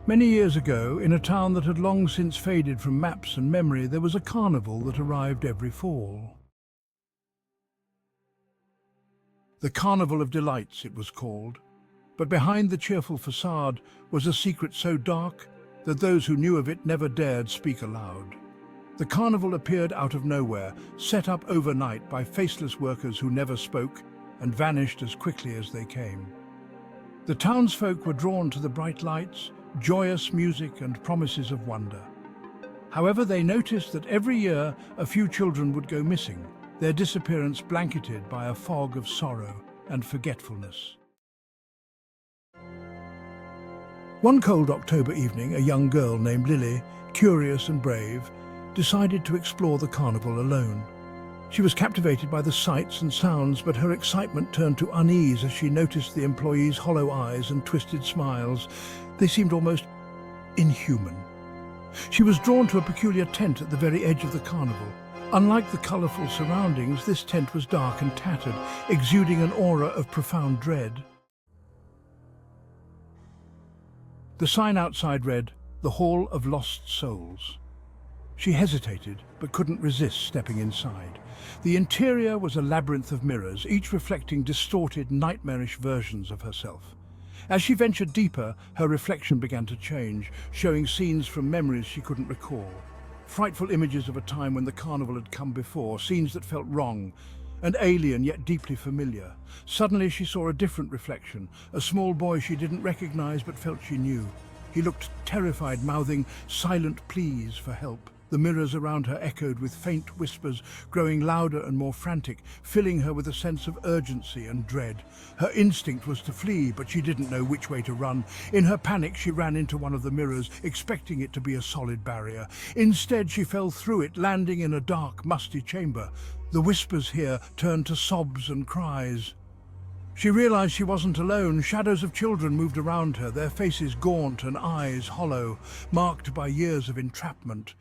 Many years ago, in a town that had long since faded from maps and memory, there was a carnival that arrived every fall. The Carnival of Delights, it was called. But behind the cheerful facade was a secret so dark that those who knew of it never dared speak aloud. The carnival appeared out of nowhere, set up overnight by faceless workers who never spoke and vanished as quickly as they came. The townsfolk were drawn to the bright lights, joyous music and promises of wonder. However, they noticed that every year a few children would go missing, their disappearance blanketed by a fog of sorrow and forgetfulness. One cold October evening, a young girl named Lily, curious and brave, decided to explore the carnival alone. She was captivated by the sights and sounds, but her excitement turned to unease as she noticed the employees' hollow eyes and twisted smiles. They seemed almost inhuman. She was drawn to a peculiar tent at the very edge of the carnival. Unlike the colourful surroundings, this tent was dark and tattered, exuding an aura of profound dread. The sign outside read, "The Hall of Lost Souls." She hesitated, but couldn't resist stepping inside. The interior was a labyrinth of mirrors, each reflecting distorted, nightmarish versions of herself. As she ventured deeper, her reflection began to change, showing scenes from memories she couldn't recall. Frightful images of a time when the carnival had come before, scenes that felt wrong and alien yet deeply familiar. Suddenly she saw a different reflection, a small boy she didn't recognize but felt she knew. He looked terrified, mouthing silent pleas for help. The mirrors around her echoed with faint whispers, growing louder and more frantic, filling her with a sense of urgency and dread. Her instinct was to flee, but she didn't know which way to run. In her panic, she ran into one of the mirrors, expecting it to be a solid barrier. Instead, she fell through it, landing in a dark, musty chamber. The whispers here turned to sobs and cries. She realized she wasn't alone. Shadows of children moved around her, their faces gaunt and eyes hollow, marked by years of entrapment.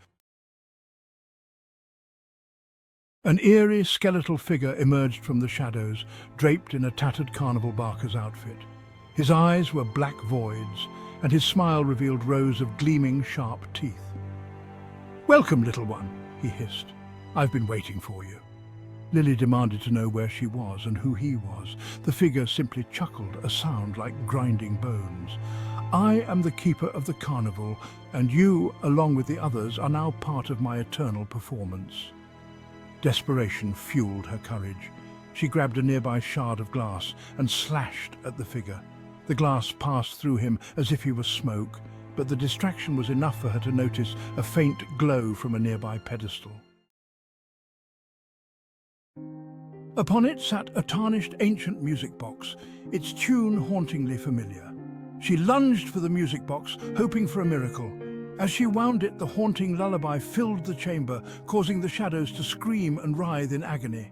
An eerie, skeletal figure emerged from the shadows, draped in a tattered carnival barker's outfit. His eyes were black voids, and his smile revealed rows of gleaming, sharp teeth. "Welcome, little one," he hissed. "I've been waiting for you." Lily demanded to know where she was and who he was. The figure simply chuckled, a sound like grinding bones. "I am the keeper of the carnival, and you, along with the others, are now part of my eternal performance." Desperation fueled her courage. She grabbed a nearby shard of glass and slashed at the figure. The glass passed through him as if he was smoke, but the distraction was enough for her to notice a faint glow from a nearby pedestal. Upon it sat a tarnished ancient music box, its tune hauntingly familiar. She lunged for the music box, hoping for a miracle. As she wound it, the haunting lullaby filled the chamber, causing the shadows to scream and writhe in agony.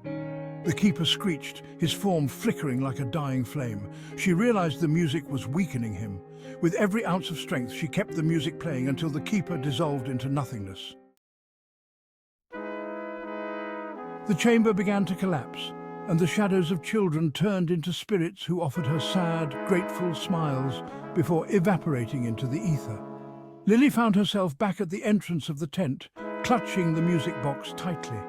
The keeper screeched, his form flickering like a dying flame. She realized the music was weakening him. With every ounce of strength, she kept the music playing until the keeper dissolved into nothingness. The chamber began to collapse, and the shadows of children turned into spirits who offered her sad, grateful smiles before evaporating into the ether. Lily found herself back at the entrance of the tent, clutching the music box tightly.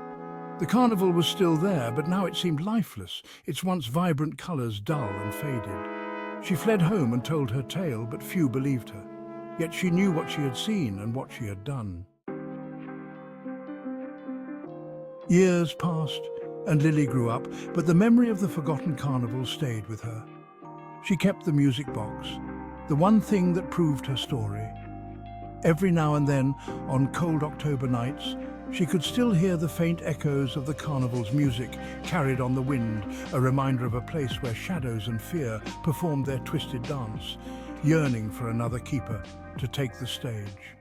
The carnival was still there, but now it seemed lifeless, its once vibrant colours dull and faded. She fled home and told her tale, but few believed her. Yet she knew what she had seen and what she had done. Years passed, and Lily grew up, but the memory of the forgotten carnival stayed with her. She kept the music box, the one thing that proved her story. Every now and then, on cold October nights, she could still hear the faint echoes of the carnival's music carried on the wind, a reminder of a place where shadows and fear performed their twisted dance, yearning for another keeper to take the stage.